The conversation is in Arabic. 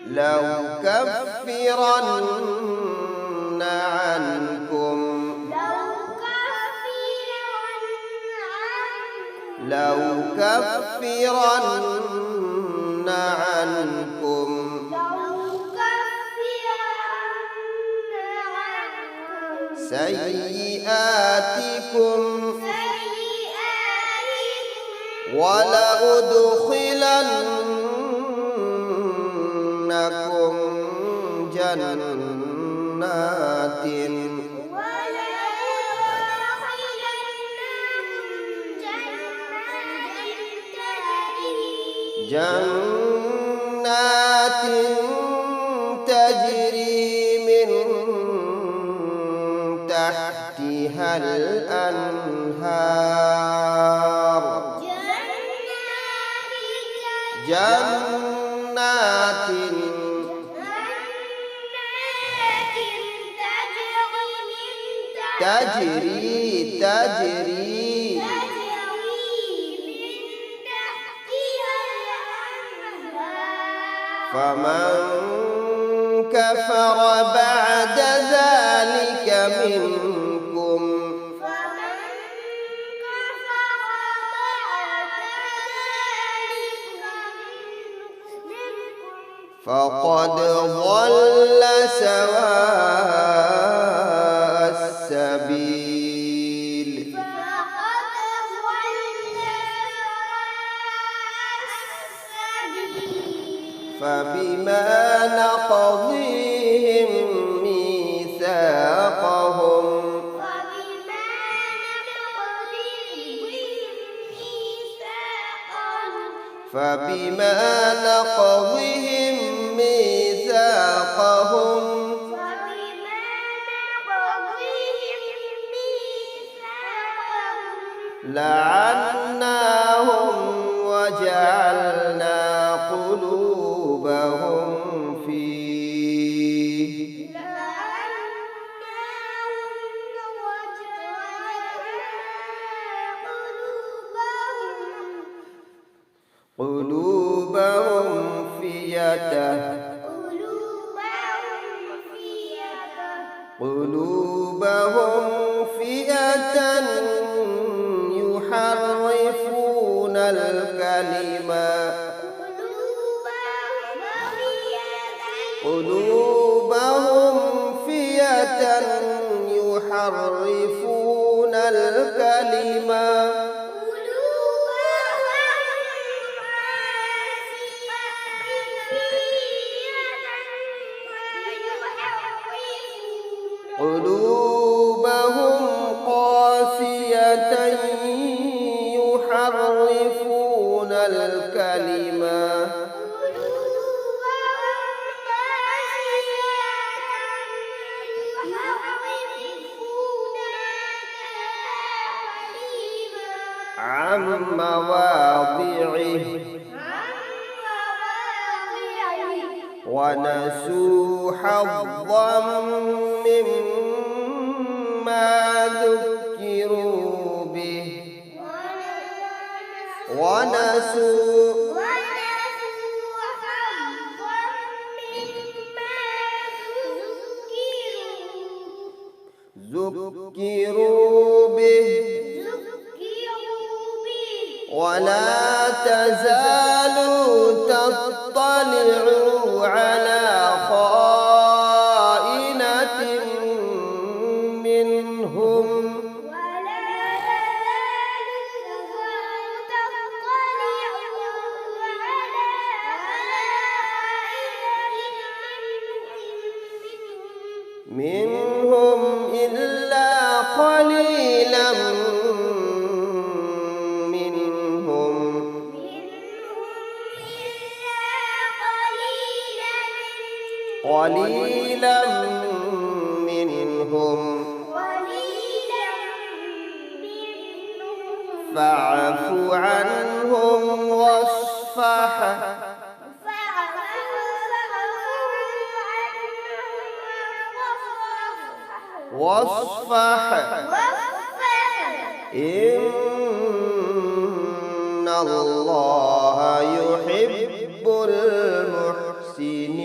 لأكفرن عنكم سيئاتكم ولأدخلنكم جنات تجري من تحتها الأنهار جنات تجري فمن كفر بعد ذلك منكم فقد ضل سواء السبيل فبما نقضهم ميثاقهم لعناهم وجعلنا قلوبهم فئة يحرفون الكلمة قلوبهم قاسية يحرفون الكلمة عن مواضعه ونسوا حظا مما ذكروا به ولا تزالوا تطلع على خائنة منهم إلا قليلا منهم فاعف عنهم واصفح إن الله يحب المحسنين